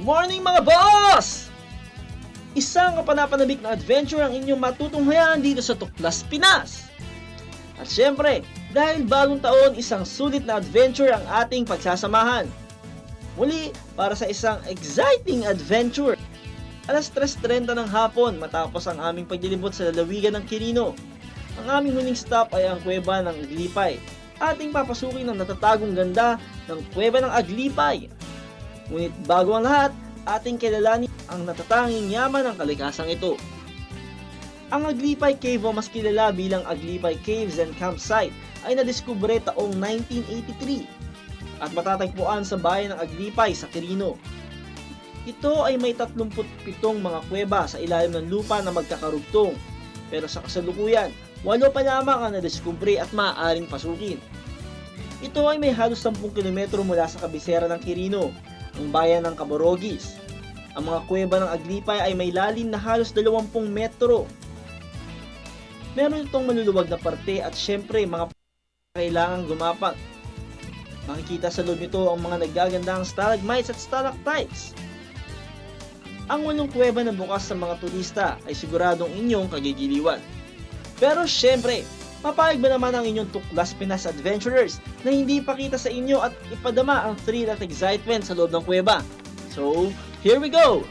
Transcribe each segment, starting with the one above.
morning mga boss! Isang kapanapanabik na adventure ang inyong matutunghayan dito sa Tuklas, Pinas. At syempre, dahil bagong taon, isang sulit na adventure ang ating pagsasamahan. Muli, para sa isang exciting adventure. Alas 3:30 ng hapon matapos ang aming paglilibot sa lalawigan ng Quirino. Ang aming huling stop ay ang kuweba ng Aglipay. Ating papasukin ang natatagong ganda ng kuweba ng Aglipay. Ngunit bago ang lahat, ating kilalanin ang natatanging yaman ng kalikasang ito. Ang Aglipay Cave o mas kilala bilang Aglipay Caves and Campsite ay nadiskubre taong 1983 at matatagpuan sa bayan ng Aglipay sa Quirino. Ito ay may 37 mga kuweba sa ilalim ng lupa na magkakarugtong, pero sa kasalukuyan, 8 pa lamang ang nadiskubre at maaaring pasukin. Ito ay may halos 10 kilometro mula sa kabisera ng Quirino, ang bayan ng Caborogis. Ang mga kuweba ng Aglipay ay may lalim na halos 20 metro. Meron itong maluluwag na parte at syempre mga kailangang gumapat. Makikita sa loob nito ang mga nagagandang stalagmites at stalactites. Ang 8 kuweba na bukas sa mga turista ay siguradong inyong kagigiliwan. Pero syempre, papayag ba naman ang inyong Tuklas Pinas adventurers na hindi ipakita sa inyo at ipadama ang thrill at excitement sa loob ng kuweba? So, here we go!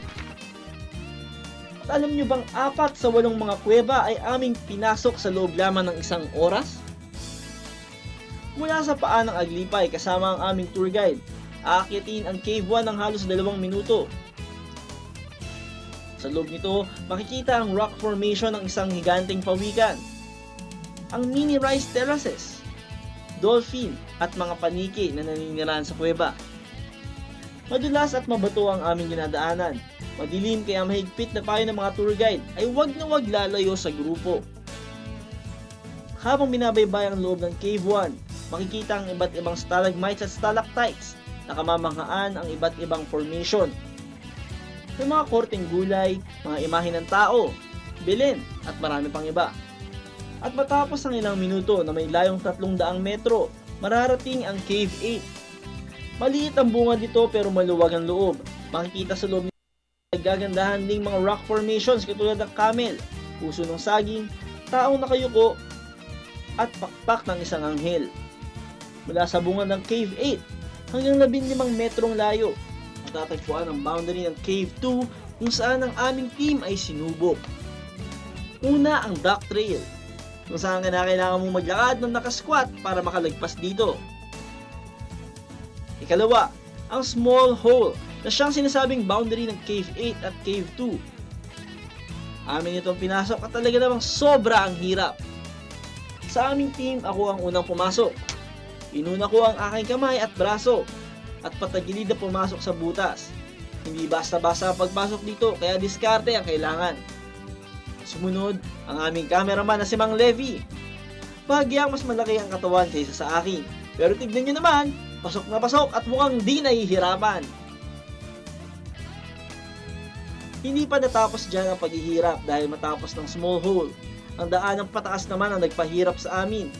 At alam nyo bang 4 sa 8 mga kuweba ay aming pinasok sa loob lamang ng 1 oras? Mula sa paan ng Aglipay kasama ang aming tour guide, aakyatin ang Cave 1 ng halos 2 minuto. Sa loob nito, makikita ang rock formation ng isang higanteng pawikan, ang mini rice terraces, dolphin at mga paniki na naninirahan sa kuweba. Madulas at mabato ang aming dinadaanan. Madilim kaya mahigpit na payo ng mga tour guide ay wag na wag lalayo sa grupo. Habang binabaybay ang loob ng Cave 1, makikita ang iba't ibang stalagmites at stalactites na kamamanghaan ang iba't ibang formation. May mga korteng gulay, mga imahe ng tao, bilin at marami pang iba. At matapos ang ilang minuto na may layong 300 metro, mararating ang Cave 8. Maliit ang bunga dito pero maluwag ang loob. Makikita sa loob nito nagagandahan ding mga rock formations katulad ng camel, puso ng saging, taong nakayuko, at pakpak ng isang anghel. Mula sa bunga ng Cave 8 hanggang 15 metrong layo, matatagpuan ang boundary ng Cave 2 kung saan ang aming team ay sinubok. Una ang Duck Trail, kung saan kailangan mong maglakad ng nakasquat para makalagpas dito. Ikalawa, ang Small Hole na siyang sinasabing boundary ng Cave 8 at Cave 2. Amin itong pinasok at talaga namang sobra ang hirap. Sa aming team, ako ang unang pumasok. Inuna ko ang aking kamay at braso at patagilid na pumasok sa butas. Hindi basta-basta pagpasok dito kaya diskarte ang kailangan. Sumunod, ang aming cameraman na si Mang Levy. Bahagyang mas malaki ang katawan kaysa sa akin. Pero tignan nyo naman, pasok na pasok at mukhang di nahihirapan. Hindi pa natapos dyan ang paghihirap dahil matapos ng Small Hole, ang daan ng pataas naman ang nagpahirap sa amin.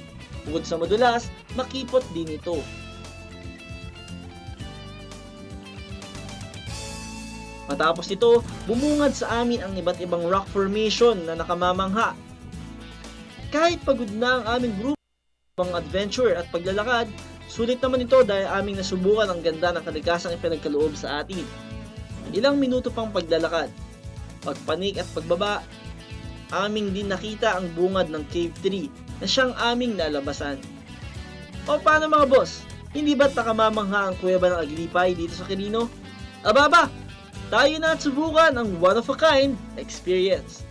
Bukod sa madulas, makipot din ito. Matapos nito, bumungad sa amin ang iba't ibang rock formation na nakamamangha. Kahit pagod na ang aming grupo ng adventure at paglalakad, sulit naman ito dahil aming nasubukan ang ganda ng kalikasang ipinagkaloob sa atin. Ilang minuto pang paglalakad, pagpanik at pagbaba, aming din nakita ang bungad ng Cave 3 na siyang aming nalabasan. O paano mga boss? Hindi ba't nakamamangha ang kuweba ng Aglipay dito sa Quirino? Ababa! Tayo na at subukan ang one-of-a-kind experience.